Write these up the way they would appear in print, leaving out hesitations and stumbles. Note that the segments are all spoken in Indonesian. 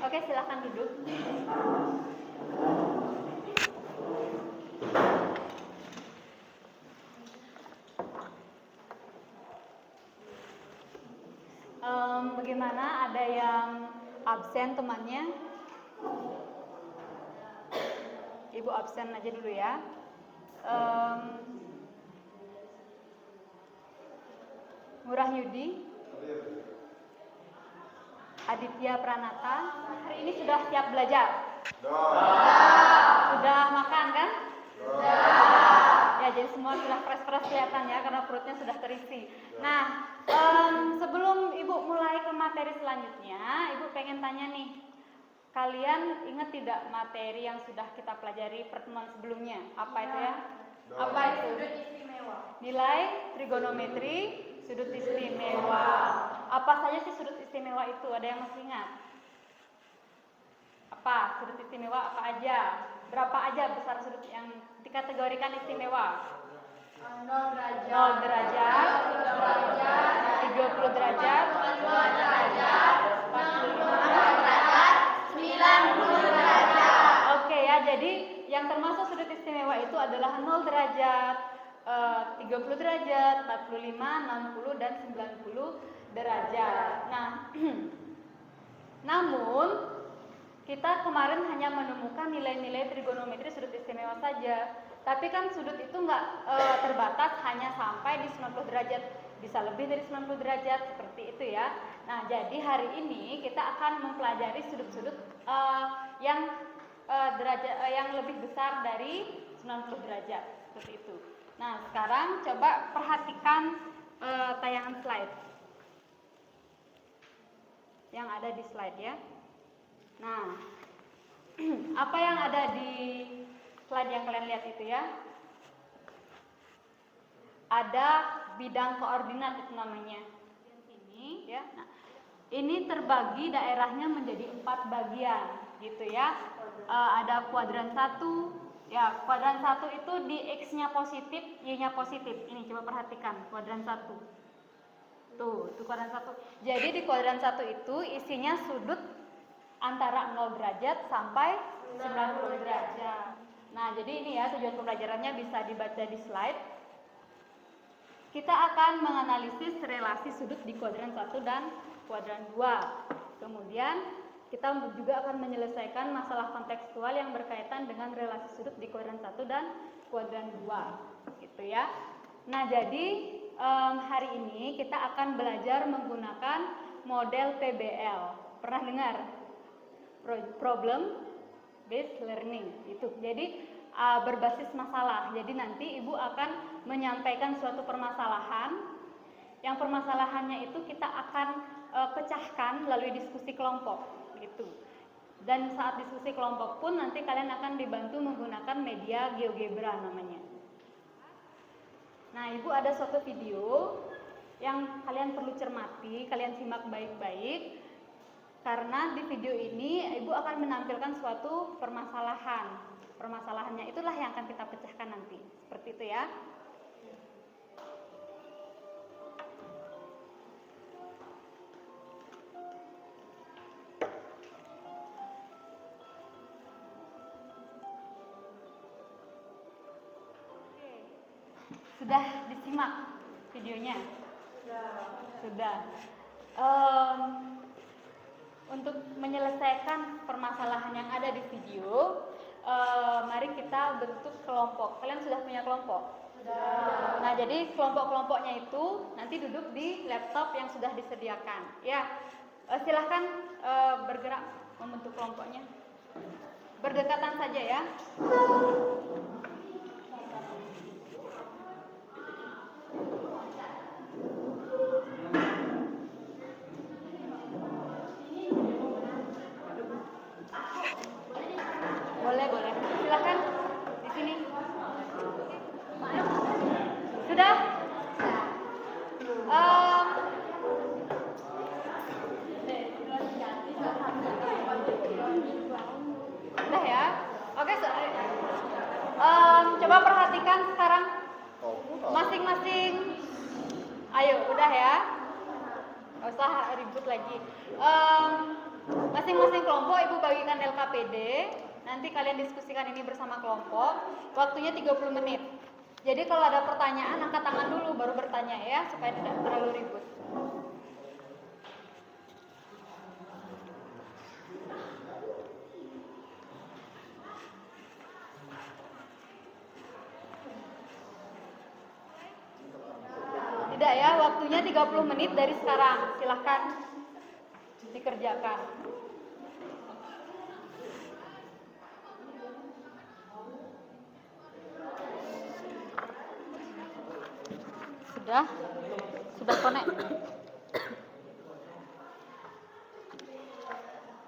Oke, silakan duduk. Bagaimana? Ada yang absen temannya? Ibu absen aja dulu ya. Murah Yudi, Aditya Pranata, hari ini sudah siap belajar? Sudah makan kan? Ya, jadi semua sudah fresh kelihatan ya, karena perutnya sudah terisi. Nah, sebelum Ibu mulai ke materi selanjutnya, Ibu pengen tanya nih, kalian ingat tidak materi yang sudah kita pelajari pertemuan sebelumnya? Apa itu ya? Apa itu? Sudut istimewa. Nilai trigonometri, sudut istimewa. Apa saja sih sudut istimewa itu? Ada yang masih ingat? Apa? Sudut istimewa apa aja? Berapa aja besar sudut yang dikategorikan istimewa? 0 derajat, 30 derajat, 45 derajat, 90 derajat. Oke ya, jadi yang termasuk sudut istimewa itu adalah 0 derajat, 30 derajat, 45, 60, dan 90 derajat. Nah, namun kita kemarin hanya menemukan nilai-nilai trigonometri sudut istimewa saja. Tapi kan sudut itu nggak terbatas hanya sampai di 90 derajat, bisa lebih dari 90 derajat, seperti itu ya. Nah, jadi hari ini kita akan mempelajari sudut-sudut yang lebih besar dari 90 derajat, seperti itu. Nah, sekarang coba perhatikan tayangan slide yang ada di slide ya. Nah, apa yang ada di slide yang kalian lihat itu ya? Ada bidang koordinat itu namanya. Ini ya. Nah, ini terbagi daerahnya menjadi 4 bagian, gitu ya. Ada kuadran 1. Ya, kuadran 1 itu di X-nya positif, Y-nya positif. Ini coba perhatikan kuadran 1. Tuh, itu kuadran 1. Jadi di kuadran 1 itu isinya sudut antara 0 derajat sampai 90 derajat. Nah, jadi ini ya tujuan pembelajarannya bisa dibaca di slide. Kita akan menganalisis relasi sudut di kuadran 1 dan kuadran 2. Kemudian kita juga akan menyelesaikan masalah kontekstual yang berkaitan dengan relasi sudut di kuadran 1 dan kuadran 2. Gitu ya. Nah, jadi hari ini kita akan belajar menggunakan model PBL. Pernah dengar? Problem based learning itu. Jadi berbasis masalah. Jadi nanti Ibu akan menyampaikan suatu permasalahan. Yang permasalahannya itu kita akan pecahkan melalui diskusi kelompok gitu. Dan saat diskusi kelompok pun nanti kalian akan dibantu menggunakan media GeoGebra namanya. Nah, Ibu ada suatu video yang kalian perlu cermati, kalian simak baik-baik. Karena di video ini Ibu akan menampilkan suatu permasalahan. Permasalahannya itulah yang akan kita pecahkan nanti. Seperti itu ya. Oke. Sudah disimak videonya? Sudah. Untuk menyelesaikan permasalahan yang ada di video, mari kita bentuk kelompok. Kalian sudah punya kelompok? Sudah. Nah, jadi kelompok-kelompoknya itu nanti duduk di laptop yang sudah disediakan. Ya, silahkan bergerak membentuk kelompoknya. Berdekatan saja ya. Boleh. Silakan di sini. Sudah? Sudah ya? Oke. Coba perhatikan sekarang masing-masing. Ayo, udah ya? Gak usah ribut lagi. Masing-masing kelompok Ibu bagikan LKPD. Nanti kalian diskusikan ini bersama kelompok. Waktunya 30 menit. Jadi kalau ada pertanyaan angkat tangan dulu baru bertanya ya, supaya tidak terlalu ribut. Tidak ya, waktunya 30 menit dari sekarang. Silahkan dikerjakan. Sudah connect.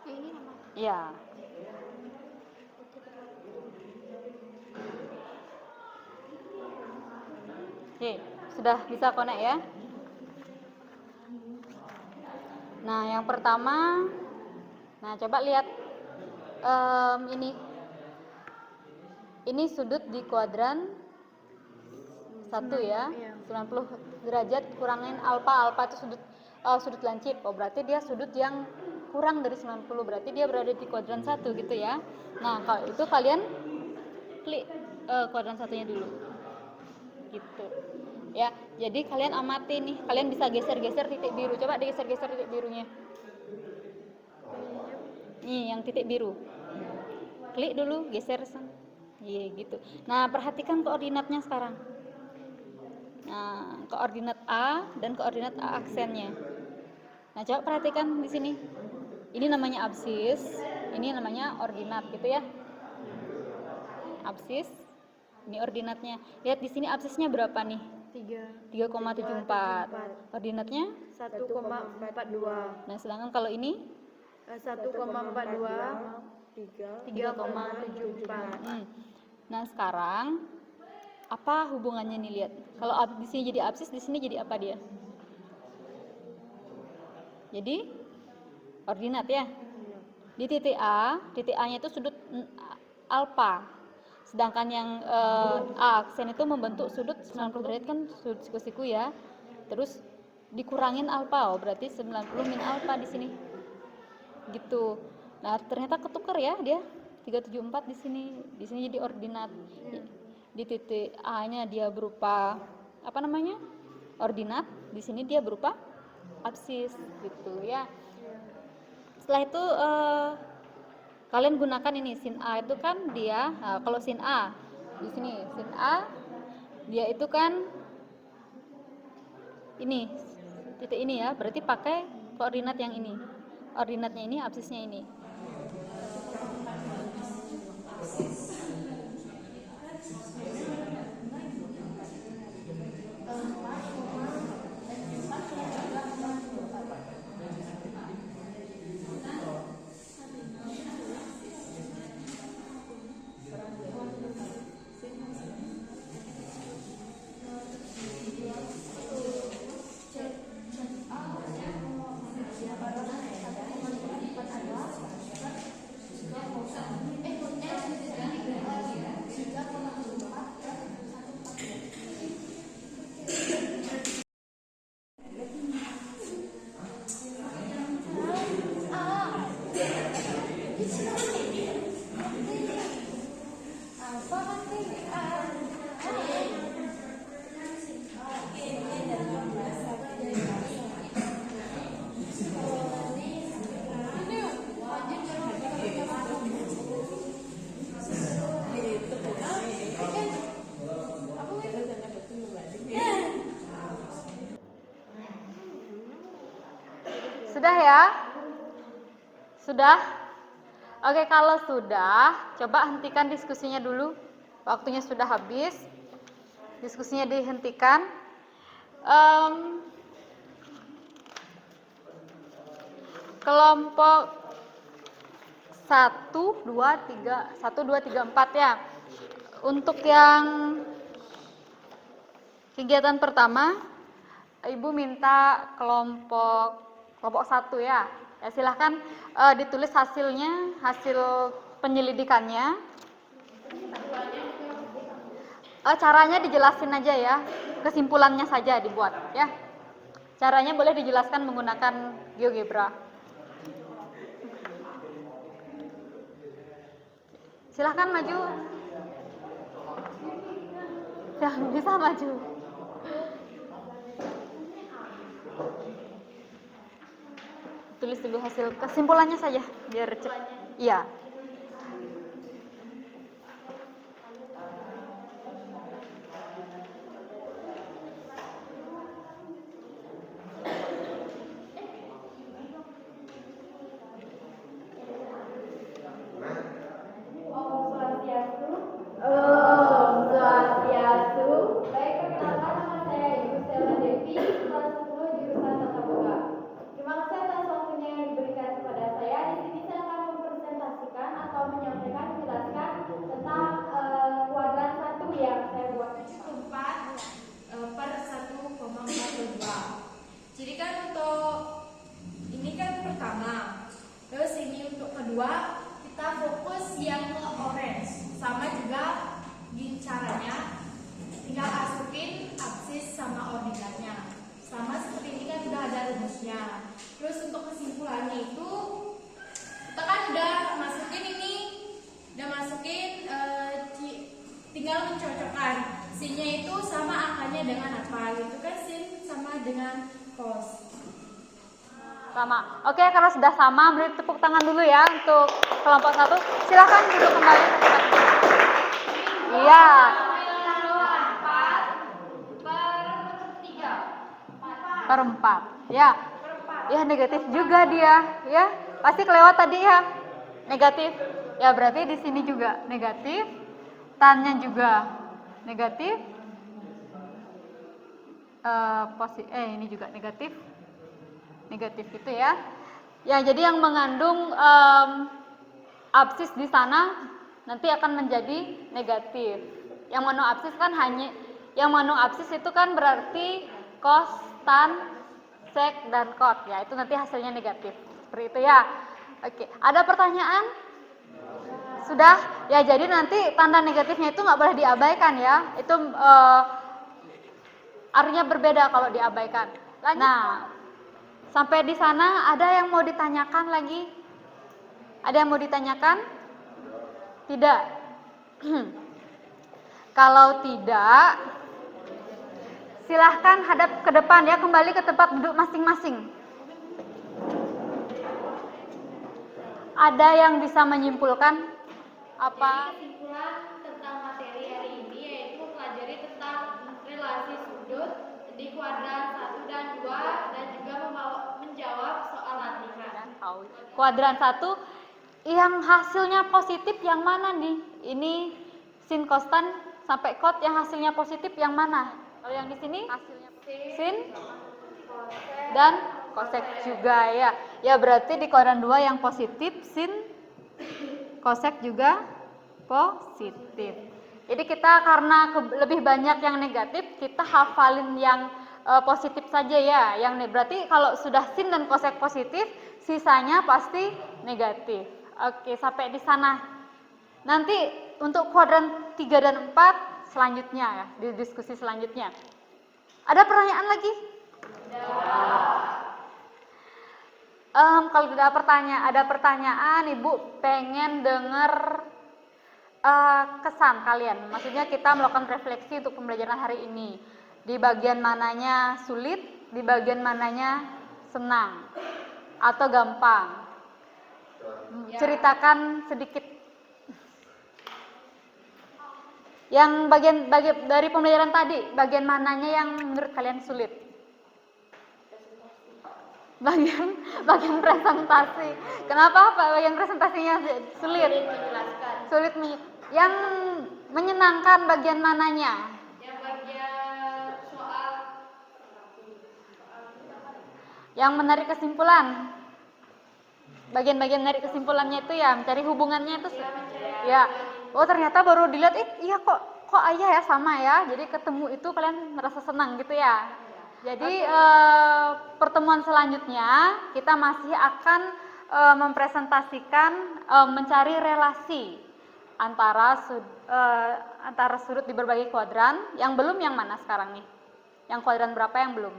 Ini nama. Iya. Oke, sudah bisa connect ya. Nah, yang pertama, nah coba lihat ini sudut di kuadran 1 ya, 90 derajat kurangin alfa. Alfa itu sudut lancip. Oh, berarti dia sudut yang kurang dari 90, berarti dia berada di kuadran 1 gitu ya. Nah, kalau itu kalian klik kuadran satunya dulu. Gitu. Ya, jadi kalian amati nih, kalian bisa geser-geser titik biru. Coba digeser-geser titik birunya. Nih, yang titik biru. Klik dulu, geser sana. Iya, gitu. Nah, perhatikan koordinatnya sekarang. Nah, koordinat A dan koordinat A aksennya. Nah, coba perhatikan di sini. Ini namanya absis, ini namanya ordinat gitu ya. Absis, ini ordinatnya. Lihat di sini absisnya berapa nih? 3,74. Ordinatnya 1,42. Nah, sedangkan kalau ini 1,42 3,74. Nah, sekarang apa hubungannya nih, lihat. Kalau di sini jadi absis, di sini jadi apa dia? Jadi ordinat ya. Di titik A-nya itu sudut alfa. Sedangkan yang A aksen itu membentuk sudut 90 derajat kan, sudut siku-siku ya. Terus dikurangin alfa, berarti 90 min alfa di sini. Gitu. Nah, ternyata ketukar ya dia. 374 di sini. Di sini jadi ordinat. Di titik A-nya dia berupa apa namanya? Ordinat. Di sini dia berupa absis gitu ya. Setelah itu kalian gunakan ini sin A itu kan dia, kalau sin A di sini sin A dia itu kan ini titik ini ya, berarti pakai koordinat yang ini. Ordinatnya ini, absisnya ini. Sudah ya? Sudah? Oke, kalau sudah, coba hentikan diskusinya dulu. Waktunya sudah habis. Diskusinya dihentikan. Kelompok 1, 2, 3, 4 ya. Untuk yang kegiatan pertama, Ibu minta kelompok 1 ya. Ya, silahkan ditulis hasilnya, hasil penyelidikannya. Caranya dijelasin aja ya, kesimpulannya saja dibuat ya. Caranya boleh dijelaskan menggunakan GeoGebra. Silahkan maju. Yang bisa maju. Tulis dulu hasil kesimpulannya saja biar cepat. Iya. Om Swastiastu. Baik, perkenalkan nama saya Ibu Stella Devi, kelas 10 jurusan Tata Boga. Terima kasih atas waktunya yang diberikan kepada saya. Di sini saya akan mempresentasikan atau menyampaikan, menjelaskan tentang kuadran 1 yang saya buat 7,4 per 1,42. Jadi kan untuk ini kan pertama, terus ini untuk kedua kita fokus yang ke orange. Sama juga caranya tinggal masukin absis sama ordinatnya. Sama seperti ini kan udah ada rumusnya. Terus untuk kesimpulannya itu kita kan udah masukin ini, udah masukin tinggal mencocokkan sinnya itu sama angkanya dengan apa gitu kan, sin sama dengan cos. Sama. Oke, kalau sudah sama, beri tepuk tangan dulu ya untuk kelompok 1. Silakan duduk kembali. Iya. Per 4. Ya. Ya, negatif juga dia, ya. Pasti kelewat tadi ya. Negatif. Ya, berarti di sini juga negatif. Tannya juga negatif. Ini juga negatif. Negatif gitu ya. Ya, jadi yang mengandung absis di sana nanti akan menjadi negatif. Yang mengandung absis kan itu kan berarti cos, tan, sek dan kot ya. Itu nanti hasilnya negatif. Seperti itu ya. Oke, ada pertanyaan? Sudah? Ya, jadi nanti tanda negatifnya itu nggak boleh diabaikan ya. Itu artinya berbeda kalau diabaikan. Nah, sampai di sana ada yang mau ditanyakan lagi? Ada yang mau ditanyakan? Tidak. Kalau tidak, silahkan hadap ke depan ya, kembali ke tempat duduk masing-masing. Ada yang bisa menyimpulkan apa? Jadi kesimpulan tentang materi hari ini yaitu mempelajari tentang relasi sudut di kuadran 1 dan 2 dan juga menjawab soal latihan. Kuadran 1 yang hasilnya positif yang mana nih? Ini sin kostan sampai kot yang hasilnya positif yang mana? Kalau yang di sini hasilnya sin dan kosek juga ya. Ya, berarti di kuadran 2 yang positif sin kosek juga positif. Jadi kita karena lebih banyak yang negatif, kita hafalin yang positif saja ya. Yang berarti kalau sudah sin dan kosek positif, sisanya pasti negatif. Oke, sampai di sana. Nanti untuk kuadran 3 dan 4 selanjutnya ya, di diskusi selanjutnya. Ada pertanyaan lagi? Kalau tidak ada pertanyaan, Ibu pengen dengar kesan kalian. Maksudnya kita melakukan refleksi untuk pembelajaran hari ini. Di bagian mananya sulit, di bagian mananya senang atau gampang. Ceritakan sedikit. Yang bagian dari pembelajaran tadi, bagian mananya yang menurut kalian sulit? Bagian presentasi. Kenapa bagian presentasinya sulit? Sulit yang menyenangkan bagian mananya? Yang bagian soal Yang menarik kesimpulan. Bagian-bagian menarik kesimpulannya itu ya mencari hubungannya itu ya. Oh, ternyata baru dilihat iya kok ayah ya sama ya. Jadi ketemu itu kalian merasa senang gitu ya. Jadi pertemuan selanjutnya kita masih akan mempresentasikan mencari relasi antara sudut di berbagai kuadran. Yang belum yang mana sekarang nih? Yang kuadran berapa yang belum?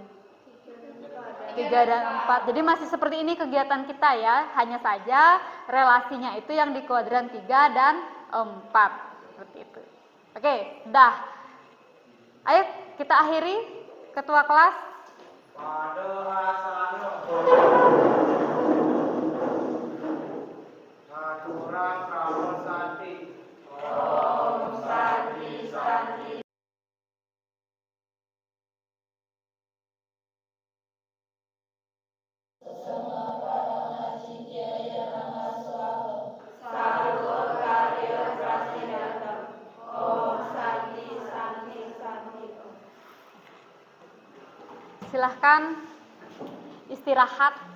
3 dan 4. Jadi masih seperti ini kegiatan kita ya. Hanya saja relasinya itu yang di kuadran 3 dan 4. Seperti itu. Oke, dah. Ayo kita akhiri, ketua kelas. Silahkan istirahat.